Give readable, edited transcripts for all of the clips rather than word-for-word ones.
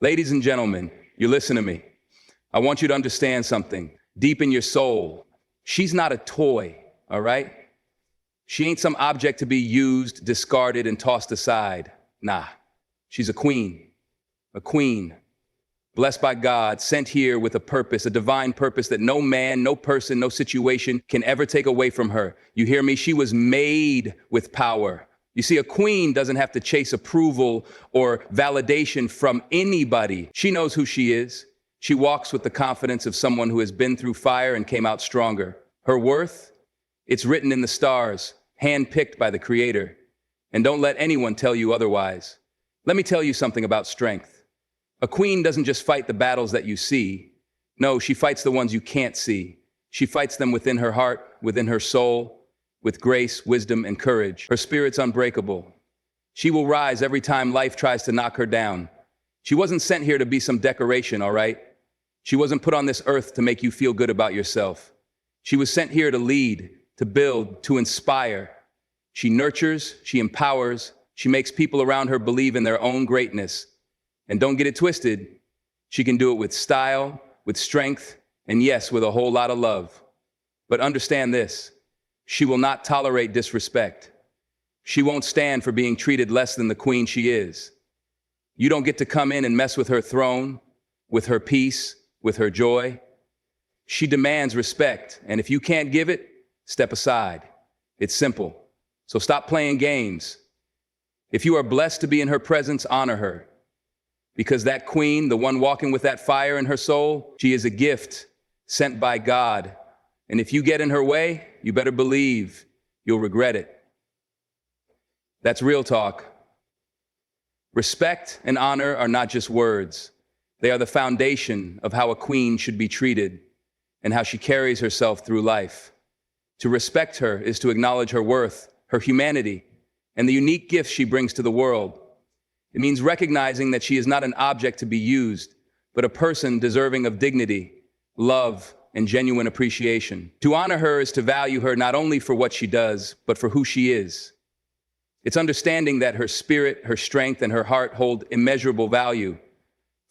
Ladies and gentlemen, you listen to me. I want you to understand something deep in your soul. She's not a toy, all right? She ain't some object to be used, discarded, and tossed aside. Nah, she's a queen. A queen. Blessed by God, sent here with a purpose, a divine purpose that no man, no person, no situation can ever take away from her. You hear me? She was made with power. You see, a queen doesn't have to chase approval or validation from anybody. She knows who she is. She walks with the confidence of someone who has been through fire and came out stronger. Her worth? It's written in the stars, handpicked by the Creator. And don't let anyone tell you otherwise. Let me tell you something about strength. A queen doesn't just fight the battles that you see. No, she fights the ones you can't see. She fights them within her heart, within her soul, with grace, wisdom, and courage. Her spirit's unbreakable. She will rise every time life tries to knock her down. She wasn't sent here to be some decoration, all right? She wasn't put on this earth to make you feel good about yourself. She was sent here to lead, to build, to inspire. She nurtures, she empowers, she makes people around her believe in their own greatness. And don't get it twisted, she can do it with style, with strength, and yes, with a whole lot of love. But understand this, she will not tolerate disrespect. She won't stand for being treated less than the queen she is. You don't get to come in and mess with her throne, with her peace, with her joy. She demands respect, and if you can't give it, step aside. It's simple. So stop playing games. If you are blessed to be in her presence, honor her. Because that queen, the one walking with that fire in her soul, she is a gift sent by God. And if you get in her way, you better believe you'll regret it. That's real talk. Respect and honor are not just words. They are the foundation of how a queen should be treated and how she carries herself through life. To respect her is to acknowledge her worth, her humanity, and the unique gifts she brings to the world. It means recognizing that she is not an object to be used, but a person deserving of dignity, love, and genuine appreciation. To honor her is to value her not only for what she does, but for who she is. It's understanding that her spirit, her strength, and her heart hold immeasurable value,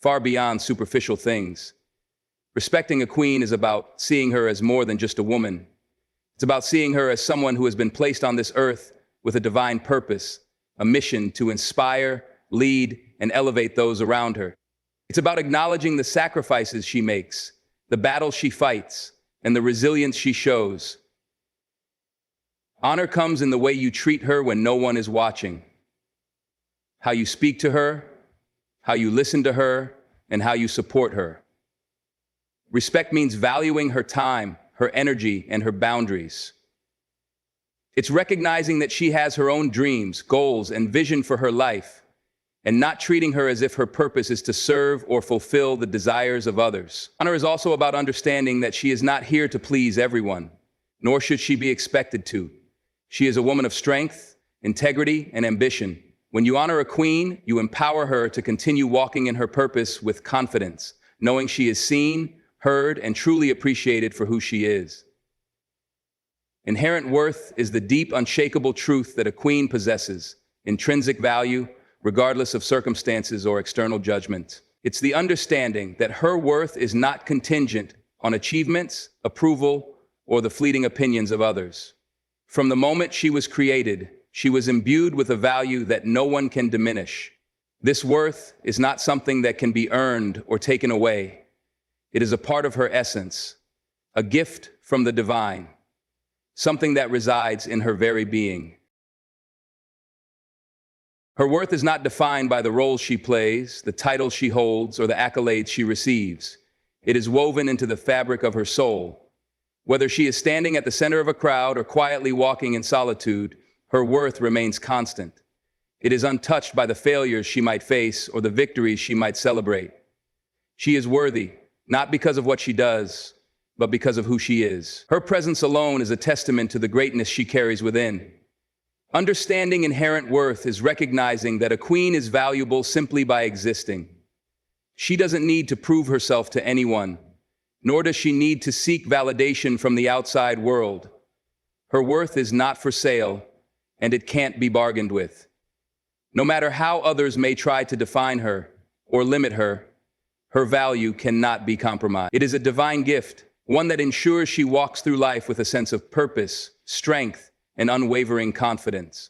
far beyond superficial things. Respecting a queen is about seeing her as more than just a woman. It's about seeing her as someone who has been placed on this earth with a divine purpose, a mission to inspire, lead, and elevate those around her. It's about acknowledging the sacrifices she makes, the battles she fights, and the resilience she shows. Honor comes in the way you treat her when no one is watching. How you speak to her, how you listen to her, and how you support her. Respect means valuing her time, her energy, and her boundaries. It's recognizing that she has her own dreams, goals, and vision for her life, and not treating her as if her purpose is to serve or fulfill the desires of others. Honor is also about understanding that she is not here to please everyone, nor should she be expected to. She is a woman of strength, integrity, and ambition. When you honor a queen, you empower her to continue walking in her purpose with confidence, knowing she is seen, heard, and truly appreciated for who she is. Inherent worth is the deep, unshakable truth that a queen possesses, intrinsic value, regardless of circumstances or external judgment. It's the understanding that her worth is not contingent on achievements, approval, or the fleeting opinions of others. From the moment she was created, she was imbued with a value that no one can diminish. This worth is not something that can be earned or taken away. It is a part of her essence, a gift from the divine, something that resides in her very being. Her worth is not defined by the roles she plays, the titles she holds, or the accolades she receives. It is woven into the fabric of her soul. Whether she is standing at the center of a crowd or quietly walking in solitude, her worth remains constant. It is untouched by the failures she might face or the victories she might celebrate. She is worthy, not because of what she does, but because of who she is. Her presence alone is a testament to the greatness she carries within. Understanding inherent worth is recognizing that a queen is valuable simply by existing. She doesn't need to prove herself to anyone, nor does she need to seek validation from the outside world. Her worth is not for sale, and it can't be bargained with. No matter how others may try to define her, or limit her, her value cannot be compromised. It is a divine gift, one that ensures she walks through life with a sense of purpose, strength, and unwavering confidence.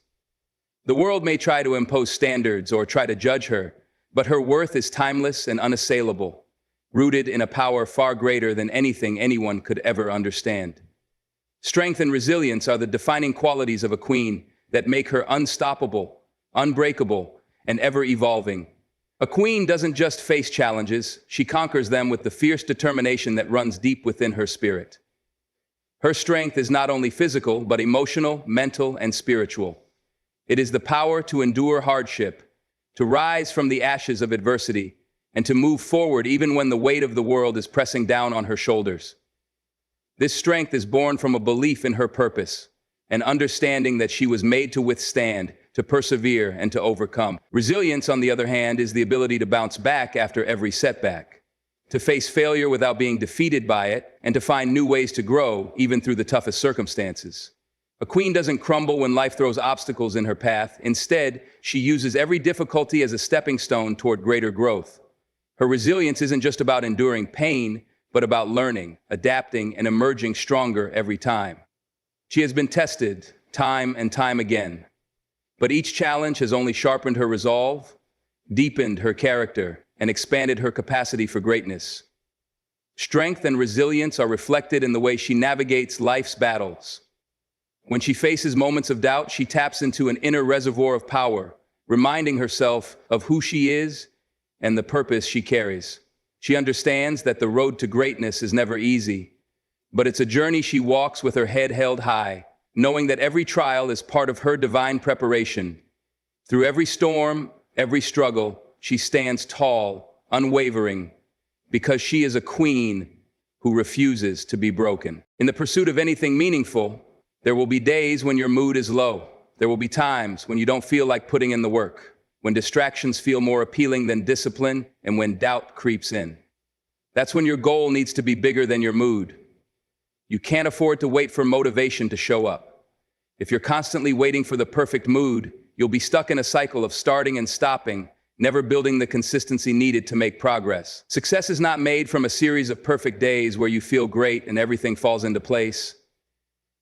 The world may try to impose standards or try to judge her, but her worth is timeless and unassailable, rooted in a power far greater than anything anyone could ever understand. Strength and resilience are the defining qualities of a queen that make her unstoppable, unbreakable, and ever-evolving. A queen doesn't just face challenges, she conquers them with the fierce determination that runs deep within her spirit. Her strength is not only physical, but emotional, mental, and spiritual. It is the power to endure hardship, to rise from the ashes of adversity, and to move forward even when the weight of the world is pressing down on her shoulders. This strength is born from a belief in her purpose, an understanding that she was made to withstand, to persevere, and to overcome. Resilience, on the other hand, is the ability to bounce back after every setback, to face failure without being defeated by it, and to find new ways to grow, even through the toughest circumstances. A queen doesn't crumble when life throws obstacles in her path. Instead, she uses every difficulty as a stepping stone toward greater growth. Her resilience isn't just about enduring pain, but about learning, adapting, and emerging stronger every time. She has been tested time and time again, but each challenge has only sharpened her resolve, deepened her character, and expanded her capacity for greatness. Strength and resilience are reflected in the way she navigates life's battles. When she faces moments of doubt, she taps into an inner reservoir of power, reminding herself of who she is and the purpose she carries. She understands that the road to greatness is never easy, but it's a journey she walks with her head held high, knowing that every trial is part of her divine preparation. Through every storm, every struggle, she stands tall, unwavering, because she is a queen who refuses to be broken. In the pursuit of anything meaningful, there will be days when your mood is low. There will be times when you don't feel like putting in the work, when distractions feel more appealing than discipline, and when doubt creeps in. That's when your goal needs to be bigger than your mood. You can't afford to wait for motivation to show up. If you're constantly waiting for the perfect mood, you'll be stuck in a cycle of starting and stopping, never building the consistency needed to make progress. Success is not made from a series of perfect days where you feel great and everything falls into place.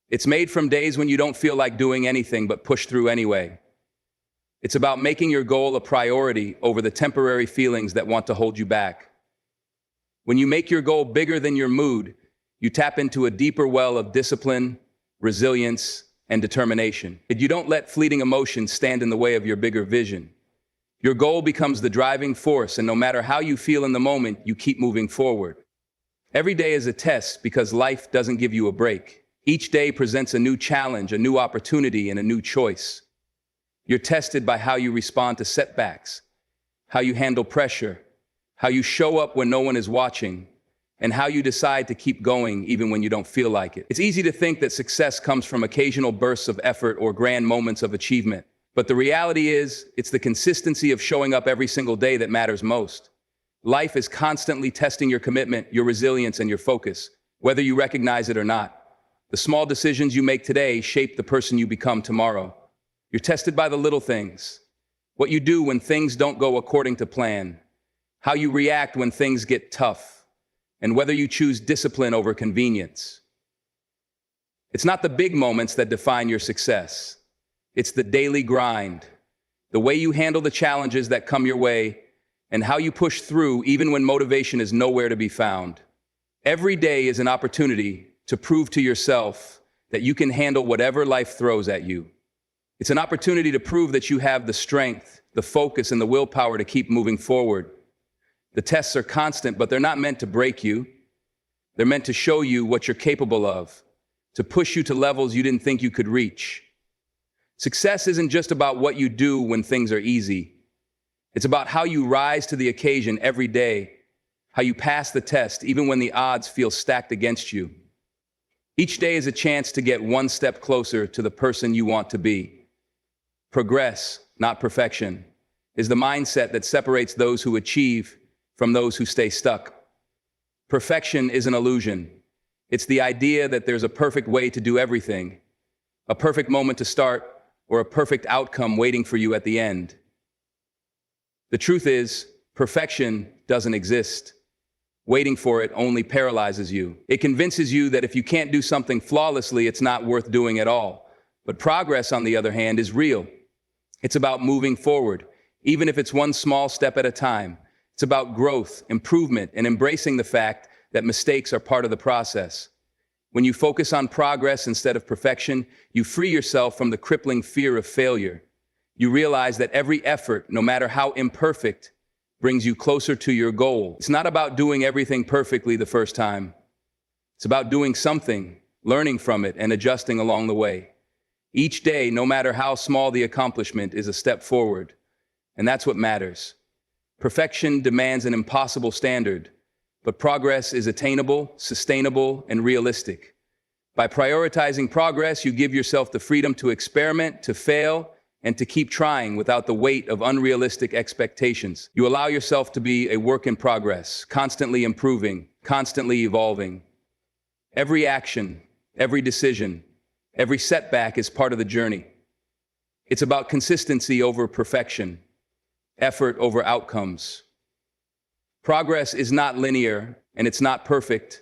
It's made from days when you don't feel like doing anything but push through anyway. It's about making your goal a priority over the temporary feelings that want to hold you back. When you make your goal bigger than your mood, you tap into a deeper well of discipline, resilience, and determination. You don't let fleeting emotions stand in the way of your bigger vision. Your goal becomes the driving force, and no matter how you feel in the moment, you keep moving forward. Every day is a test because life doesn't give you a break. Each day presents a new challenge, a new opportunity, and a new choice. You're tested by how you respond to setbacks, how you handle pressure, how you show up when no one is watching, and how you decide to keep going even when you don't feel like it. It's easy to think that success comes from occasional bursts of effort or grand moments of achievement. But the reality is, it's the consistency of showing up every single day that matters most. Life is constantly testing your commitment, your resilience, and your focus, whether you recognize it or not. The small decisions you make today shape the person you become tomorrow. You're tested by the little things, what you do when things don't go according to plan, how you react when things get tough, and whether you choose discipline over convenience. It's not the big moments that define your success. It's the daily grind, the way you handle the challenges that come your way, and how you push through even when motivation is nowhere to be found. Every day is an opportunity to prove to yourself that you can handle whatever life throws at you. It's an opportunity to prove that you have the strength, the focus, and the willpower to keep moving forward. The tests are constant, but they're not meant to break you. They're meant to show you what you're capable of, to push you to levels you didn't think you could reach. Success isn't just about what you do when things are easy. It's about how you rise to the occasion every day, how you pass the test even when the odds feel stacked against you. Each day is a chance to get one step closer to the person you want to be. Progress, not perfection, is the mindset that separates those who achieve from those who stay stuck. Perfection is an illusion. It's the idea that there's a perfect way to do everything, a perfect moment to start, or a perfect outcome waiting for you at the end. The truth is, Perfection doesn't exist. Waiting for it only paralyzes you. It convinces you that if you can't do something flawlessly, it's not worth doing at all. But progress, on the other hand, is real. It's about moving forward, even if it's one small step at a time. It's about growth, improvement, and embracing the fact that mistakes are part of the process. When you focus on progress instead of perfection, you free yourself from the crippling fear of failure. You realize that every effort, no matter how imperfect, brings you closer to your goal. It's not about doing everything perfectly the first time. It's about doing something, learning from it, and adjusting along the way. Each day, no matter how small the accomplishment, is a step forward. And that's what matters. Perfection demands an impossible standard, but progress is attainable, sustainable, and realistic. By prioritizing progress, you give yourself the freedom to experiment, to fail, and to keep trying without the weight of unrealistic expectations. You allow yourself to be a work in progress, constantly improving, constantly evolving. Every action, every decision, every setback is part of the journey. It's about consistency over perfection, effort over outcomes. Progress is not linear, and it's not perfect,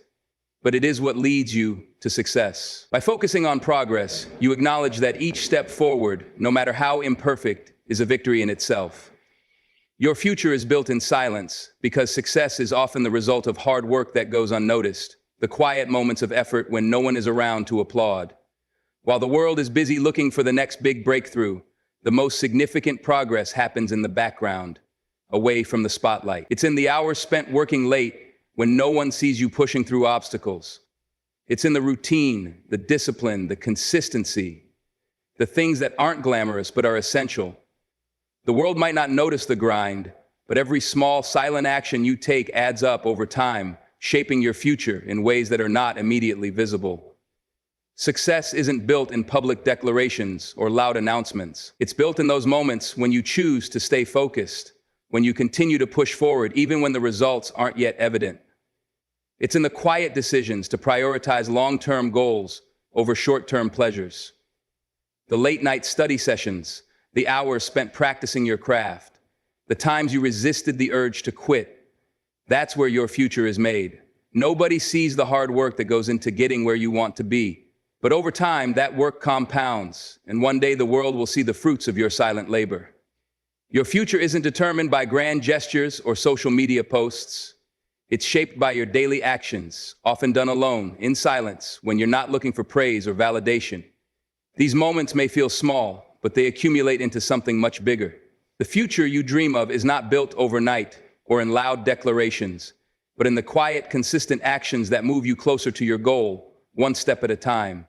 but it is what leads you to success. By focusing on progress, you acknowledge that each step forward, no matter how imperfect, is a victory in itself. Your future is built in silence because success is often the result of hard work that goes unnoticed, the quiet moments of effort when no one is around to applaud. While the world is busy looking for the next big breakthrough, the most significant progress happens in the background, away from the spotlight. It's in the hours spent working late when no one sees you pushing through obstacles. It's in the routine, the discipline, the consistency, the things that aren't glamorous but are essential. The world might not notice the grind, but every small, silent action you take adds up over time, shaping your future in ways that are not immediately visible. Success isn't built in public declarations or loud announcements. It's built in those moments when you choose to stay focused, when you continue to push forward even when the results aren't yet evident. It's in the quiet decisions to prioritize long-term goals over short-term pleasures. The late-night study sessions, the hours spent practicing your craft, the times you resisted the urge to quit. That's where your future is made. Nobody sees the hard work that goes into getting where you want to be. But over time, that work compounds, and one day the world will see the fruits of your silent labor. Your future isn't determined by grand gestures or social media posts. It's shaped by your daily actions, often done alone, in silence, when you're not looking for praise or validation. These moments may feel small, but they accumulate into something much bigger. The future you dream of is not built overnight or in loud declarations, but in the quiet, consistent actions that move you closer to your goal, one step at a time.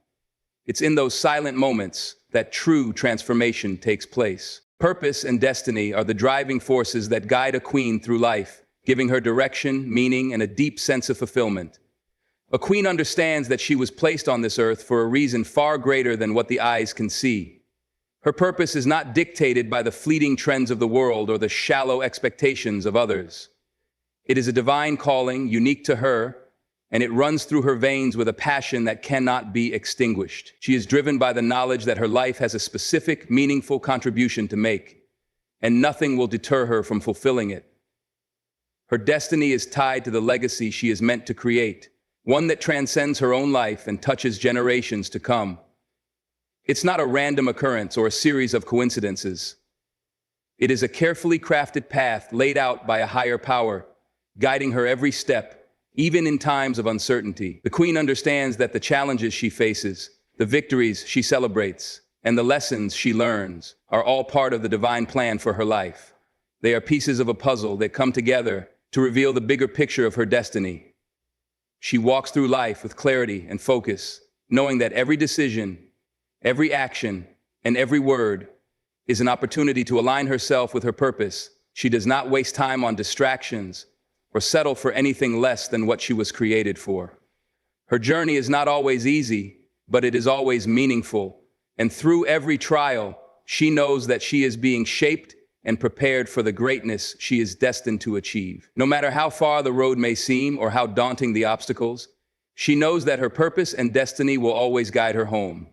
It's in those silent moments that true transformation takes place. Purpose and destiny are the driving forces that guide a queen through life, giving her direction, meaning, and a deep sense of fulfillment. A queen understands that she was placed on this earth for a reason far greater than what the eyes can see. Her purpose is not dictated by the fleeting trends of the world or the shallow expectations of others. It is a divine calling, unique to her, and it runs through her veins with a passion that cannot be extinguished. She is driven by the knowledge that her life has a specific, meaningful contribution to make, and nothing will deter her from fulfilling it. Her destiny is tied to the legacy she is meant to create, one that transcends her own life and touches generations to come. It's not a random occurrence or a series of coincidences. It is a carefully crafted path laid out by a higher power, guiding her every step, even in times of uncertainty. The queen understands that the challenges she faces, the victories she celebrates, and the lessons she learns are all part of the divine plan for her life. They are pieces of a puzzle that come together to reveal the bigger picture of her destiny. She walks through life with clarity and focus, knowing that every decision, every action, and every word is an opportunity to align herself with her purpose. She does not waste time on distractions or settle for anything less than what she was created for. Her journey is not always easy, but it is always meaningful. And through every trial, she knows that she is being shaped and prepared for the greatness she is destined to achieve. No matter how far the road may seem or how daunting the obstacles, she knows that her purpose and destiny will always guide her home.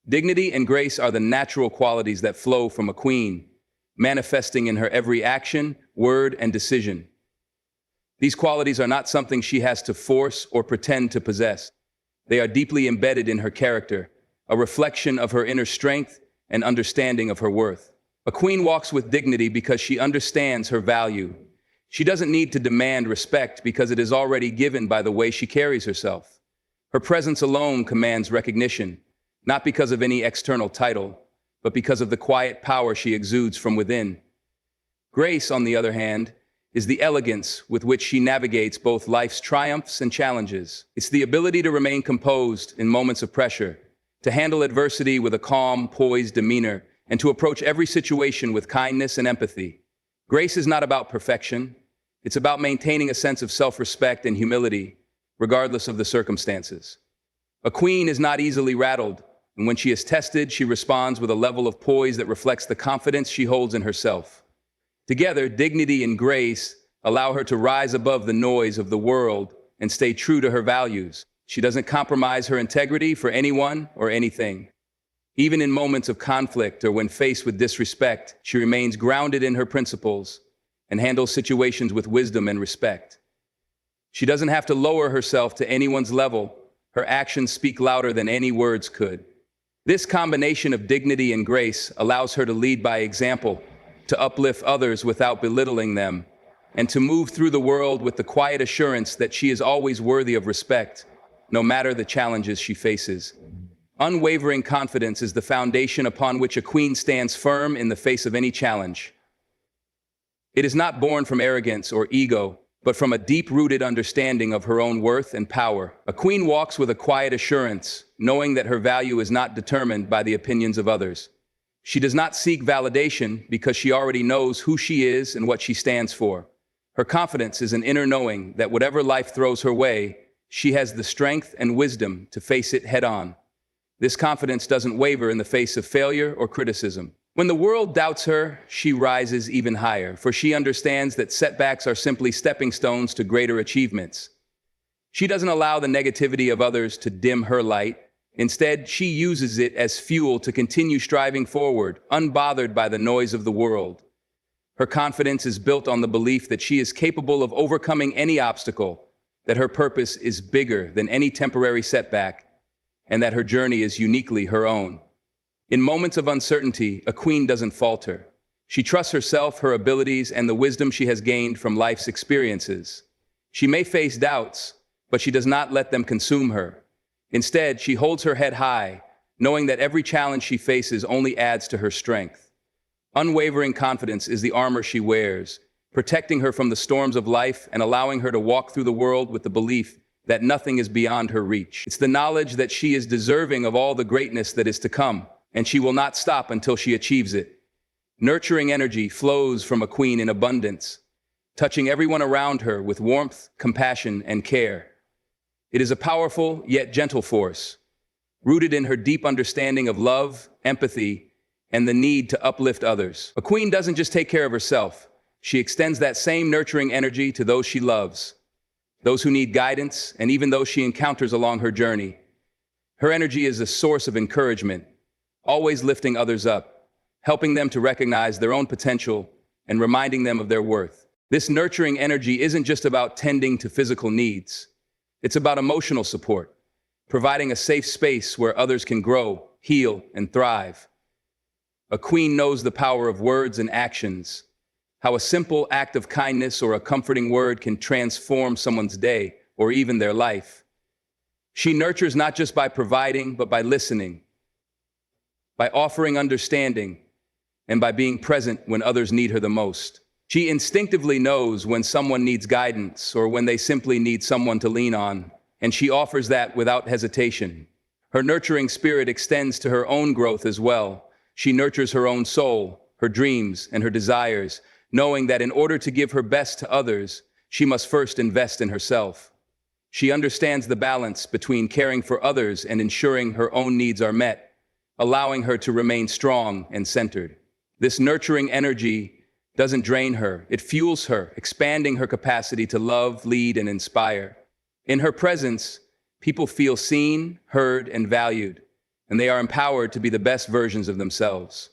Dignity and grace are the natural qualities that flow from a queen, manifesting in her every action, word, and decision. These qualities are not something she has to force or pretend to possess. They are deeply embedded in her character, a reflection of her inner strength and understanding of her worth. A queen walks with dignity because she understands her value. She doesn't need to demand respect because it is already given by the way she carries herself. Her presence alone commands recognition, not because of any external title, but because of the quiet power she exudes from within. Grace, on the other hand, is the elegance with which she navigates both life's triumphs and challenges. It's the ability to remain composed in moments of pressure, to handle adversity with a calm, poised demeanor, and to approach every situation with kindness and empathy. Grace is not about perfection. It's about maintaining a sense of self-respect and humility, regardless of the circumstances. A queen is not easily rattled, and when she is tested, she responds with a level of poise that reflects the confidence she holds in herself. Together, dignity and grace allow her to rise above the noise of the world and stay true to her values. She doesn't compromise her integrity for anyone or anything. Even in moments of conflict or when faced with disrespect, she remains grounded in her principles and handles situations with wisdom and respect. She doesn't have to lower herself to anyone's level. Her actions speak louder than any words could. This combination of dignity and grace allows her to lead by example, to uplift others without belittling them, and to move through the world with the quiet assurance that she is always worthy of respect, no matter the challenges she faces. Unwavering confidence is the foundation upon which a queen stands firm in the face of any challenge. It is not born from arrogance or ego, but from a deep-rooted understanding of her own worth and power. A queen walks with a quiet assurance, knowing that her value is not determined by the opinions of others. She does not seek validation because she already knows who she is and what she stands for. Her confidence is an inner knowing that whatever life throws her way, she has the strength and wisdom to face it head-on. This confidence doesn't waver in the face of failure or criticism. When the world doubts her, she rises even higher, for she understands that setbacks are simply stepping stones to greater achievements. She doesn't allow the negativity of others to dim her light. Instead, she uses it as fuel to continue striving forward, unbothered by the noise of the world. Her confidence is built on the belief that she is capable of overcoming any obstacle, that her purpose is bigger than any temporary setback, and that her journey is uniquely her own. In moments of uncertainty, a queen doesn't falter. She trusts herself, her abilities, and the wisdom she has gained from life's experiences. She may face doubts, but she does not let them consume her. Instead, she holds her head high, knowing that every challenge she faces only adds to her strength. Unwavering confidence is the armor she wears, protecting her from the storms of life and allowing her to walk through the world with the belief that nothing is beyond her reach. It's the knowledge that she is deserving of all the greatness that is to come, and she will not stop until she achieves it. Nurturing energy flows from a queen in abundance, touching everyone around her with warmth, compassion, and care. It is a powerful yet gentle force, rooted in her deep understanding of love, empathy, and the need to uplift others. A queen doesn't just take care of herself. She extends that same nurturing energy to those she loves, those who need guidance, and even those she encounters along her journey. Her energy is a source of encouragement, always lifting others up, helping them to recognize their own potential and reminding them of their worth. This nurturing energy isn't just about tending to physical needs. It's about emotional support, providing a safe space where others can grow, heal, and thrive. A queen knows the power of words and actions, how a simple act of kindness or a comforting word can transform someone's day or even their life. She nurtures not just by providing, but by listening, by offering understanding, and by being present when others need her the most. She instinctively knows when someone needs guidance or when they simply need someone to lean on, and she offers that without hesitation. Her nurturing spirit extends to her own growth as well. She nurtures her own soul, her dreams, and her desires, knowing that in order to give her best to others, she must first invest in herself. She understands the balance between caring for others and ensuring her own needs are met, allowing her to remain strong and centered. This nurturing energy doesn't drain her, it fuels her, expanding her capacity to love, lead, and inspire. In her presence, people feel seen, heard, and valued, and they are empowered to be the best versions of themselves.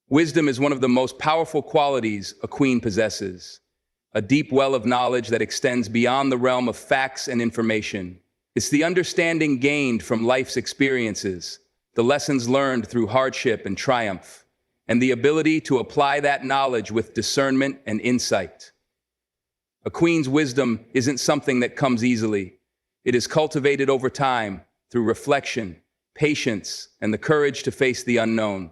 Wisdom is one of the most powerful qualities a queen possesses, a deep well of knowledge that extends beyond the realm of facts and information. It's the understanding gained from life's experiences, the lessons learned through hardship and triumph, and the ability to apply that knowledge with discernment and insight. A queen's wisdom isn't something that comes easily. It is cultivated over time through reflection, patience, and the courage to face the unknown.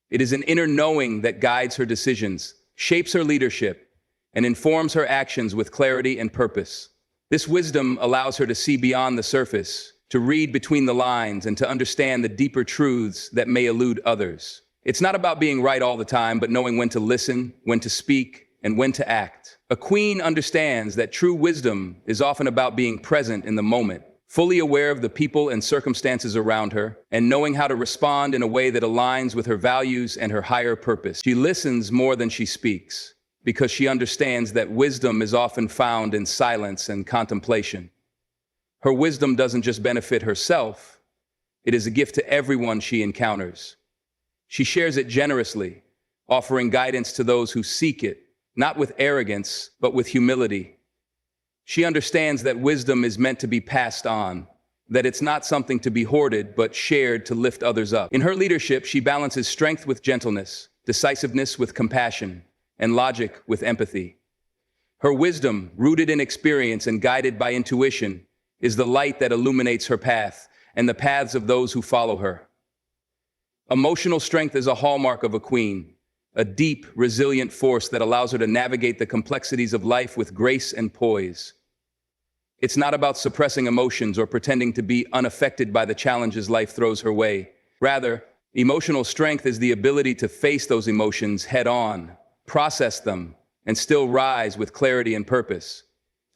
It is an inner knowing that guides her decisions, shapes her leadership, and informs her actions with clarity and purpose. This wisdom allows her to see beyond the surface, to read between the lines, and to understand the deeper truths that may elude others. It's not about being right all the time, but knowing when to listen, when to speak, and when to act. A queen understands that true wisdom is often about being present in the moment, fully aware of the people and circumstances around her, and knowing how to respond in a way that aligns with her values and her higher purpose. She listens more than she speaks, because she understands that wisdom is often found in silence and contemplation. Her wisdom doesn't just benefit herself, it is a gift to everyone she encounters. She shares it generously, offering guidance to those who seek it, not with arrogance, but with humility. She understands that wisdom is meant to be passed on, that it's not something to be hoarded, but shared to lift others up. In her leadership, she balances strength with gentleness, decisiveness with compassion, and logic with empathy. Her wisdom, rooted in experience and guided by intuition, is the light that illuminates her path and the paths of those who follow her. Emotional strength is a hallmark of a queen, a deep, resilient force that allows her to navigate the complexities of life with grace and poise. It's not about suppressing emotions or pretending to be unaffected by the challenges life throws her way. Rather, emotional strength is the ability to face those emotions head on, process them, and still rise with clarity and purpose.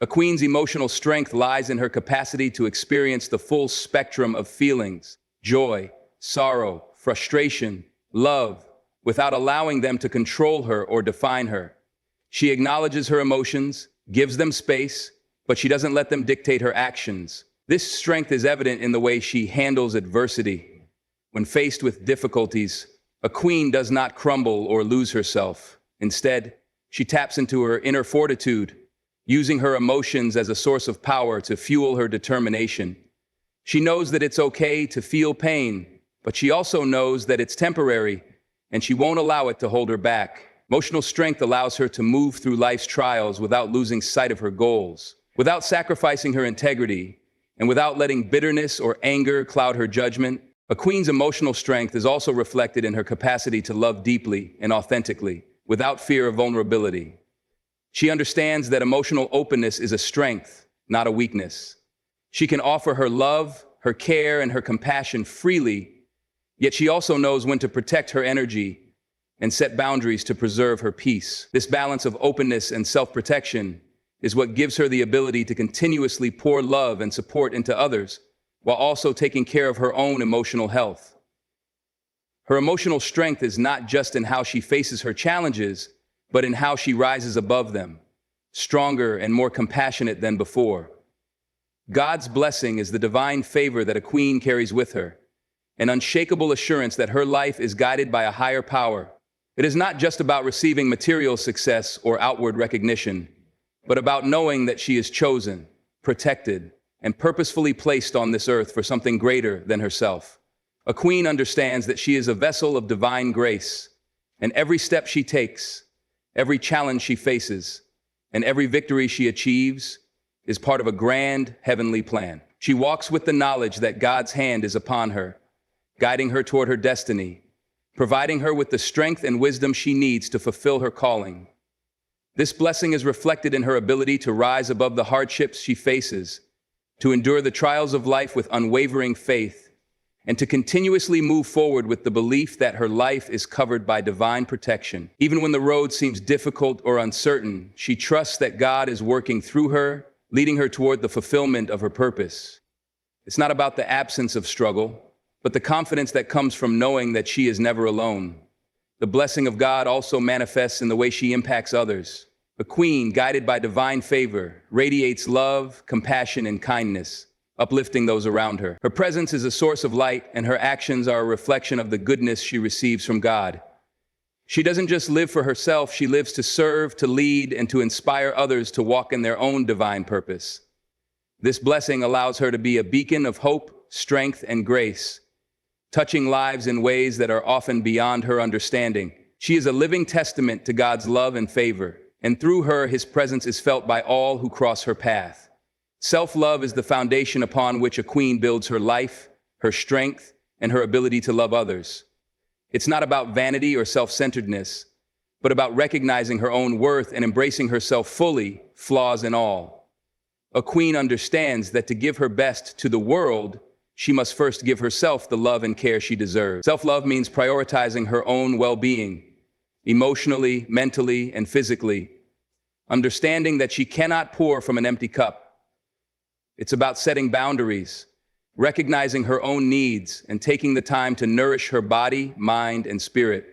A queen's emotional strength lies in her capacity to experience the full spectrum of feelings, joy, sorrow, frustration, love, without allowing them to control her or define her. She acknowledges her emotions, gives them space, but she doesn't let them dictate her actions. This strength is evident in the way she handles adversity. When faced with difficulties, a queen does not crumble or lose herself. Instead, she taps into her inner fortitude, using her emotions as a source of power to fuel her determination. She knows that it's okay to feel pain, but she also knows that it's temporary, and she won't allow it to hold her back. Emotional strength allows her to move through life's trials without losing sight of her goals, without sacrificing her integrity, and without letting bitterness or anger cloud her judgment. A queen's emotional strength is also reflected in her capacity to love deeply and authentically, without fear of vulnerability. She understands that emotional openness is a strength, not a weakness. She can offer her love, her care, and her compassion freely, yet she also knows when to protect her energy and set boundaries to preserve her peace. This balance of openness and self-protection is what gives her the ability to continuously pour love and support into others, while also taking care of her own emotional health. Her emotional strength is not just in how she faces her challenges, but in how she rises above them, stronger and more compassionate than before. God's blessing is the divine favor that a queen carries with her, an unshakable assurance that her life is guided by a higher power. It is not just about receiving material success or outward recognition, but about knowing that she is chosen, protected, and purposefully placed on this earth for something greater than herself. A queen understands that she is a vessel of divine grace, and every step she takes, every challenge she faces, and every victory she achieves is part of a grand heavenly plan. She walks with the knowledge that God's hand is upon her, guiding her toward her destiny, providing her with the strength and wisdom she needs to fulfill her calling. This blessing is reflected in her ability to rise above the hardships she faces, to endure the trials of life with unwavering faith, and to continuously move forward with the belief that her life is covered by divine protection. Even when the road seems difficult or uncertain, she trusts that God is working through her, leading her toward the fulfillment of her purpose. It's not about the absence of struggle, but the confidence that comes from knowing that she is never alone. The blessing of God also manifests in the way she impacts others. A queen, guided by divine favor, radiates love, compassion, and kindness, uplifting those around her. Her presence is a source of light, and her actions are a reflection of the goodness she receives from God. She doesn't just live for herself, she lives to serve, to lead, and to inspire others to walk in their own divine purpose. This blessing allows her to be a beacon of hope, strength, and grace, touching lives in ways that are often beyond her understanding. She is a living testament to God's love and favor, and through her, His presence is felt by all who cross her path. Self-love is the foundation upon which a queen builds her life, her strength, and her ability to love others. It's not about vanity or self-centeredness, but about recognizing her own worth and embracing herself fully, flaws and all. A queen understands that to give her best to the world, she must first give herself the love and care she deserves. Self-love means prioritizing her own well-being, emotionally, mentally, and physically, understanding that she cannot pour from an empty cup. It's about setting boundaries, recognizing her own needs, and taking the time to nourish her body, mind, and spirit.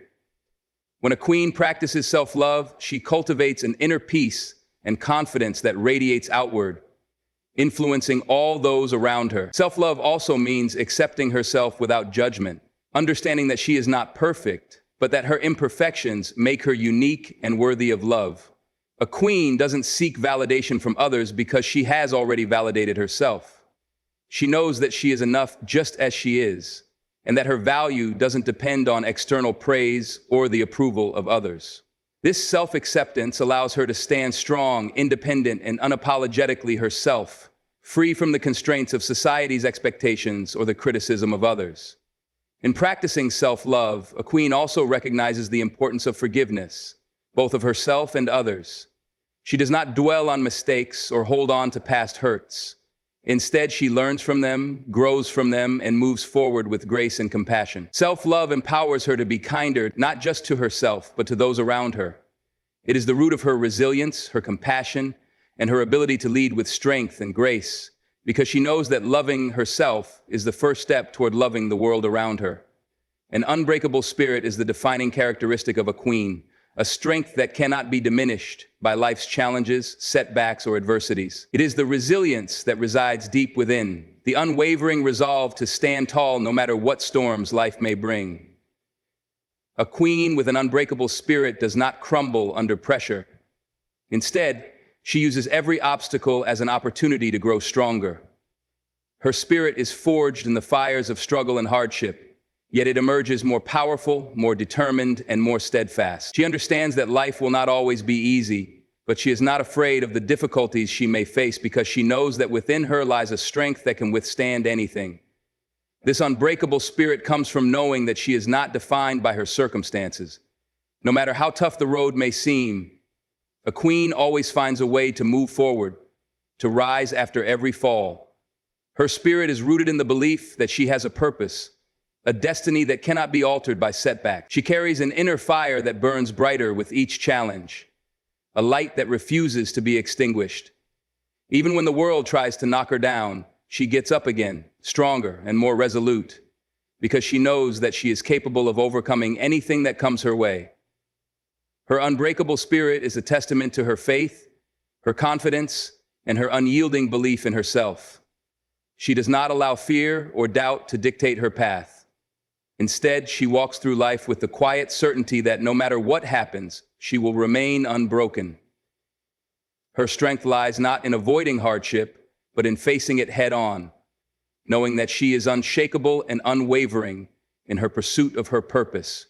When a queen practices self-love, she cultivates an inner peace and confidence that radiates outward, influencing all those around her. Self-love also means accepting herself without judgment, understanding that she is not perfect, but that her imperfections make her unique and worthy of love. A queen doesn't seek validation from others because she has already validated herself. She knows that she is enough just as she is, and that her value doesn't depend on external praise or the approval of others. This self-acceptance allows her to stand strong, independent, and unapologetically herself, free from the constraints of society's expectations or the criticism of others. In practicing self-love, a queen also recognizes the importance of forgiveness, both of herself and others. She does not dwell on mistakes or hold on to past hurts. Instead, she learns from them, grows from them, and moves forward with grace and compassion. Self-love empowers her to be kinder, not just to herself, but to those around her. It is the root of her resilience, her compassion, and her ability to lead with strength and grace, because she knows that loving herself is the first step toward loving the world around her. An unbreakable spirit is the defining characteristic of a queen, a strength that cannot be diminished by life's challenges, setbacks, or adversities. It is the resilience that resides deep within, the unwavering resolve to stand tall no matter what storms life may bring. A queen with an unbreakable spirit does not crumble under pressure. Instead, she uses every obstacle as an opportunity to grow stronger. Her spirit is forged in the fires of struggle and hardship, yet it emerges more powerful, more determined, and more steadfast. She understands that life will not always be easy, but she is not afraid of the difficulties she may face because she knows that within her lies a strength that can withstand anything. This unbreakable spirit comes from knowing that she is not defined by her circumstances. No matter how tough the road may seem, a queen always finds a way to move forward, to rise after every fall. Her spirit is rooted in the belief that she has a purpose, a destiny that cannot be altered by setbacks. She carries an inner fire that burns brighter with each challenge, a light that refuses to be extinguished. Even when the world tries to knock her down, she gets up again, stronger and more resolute, because she knows that she is capable of overcoming anything that comes her way. Her unbreakable spirit is a testament to her faith, her confidence, and her unyielding belief in herself. She does not allow fear or doubt to dictate her path. Instead, she walks through life with the quiet certainty that no matter what happens, she will remain unbroken. Her strength lies not in avoiding hardship, but in facing it head-on, knowing that she is unshakable and unwavering in her pursuit of her purpose.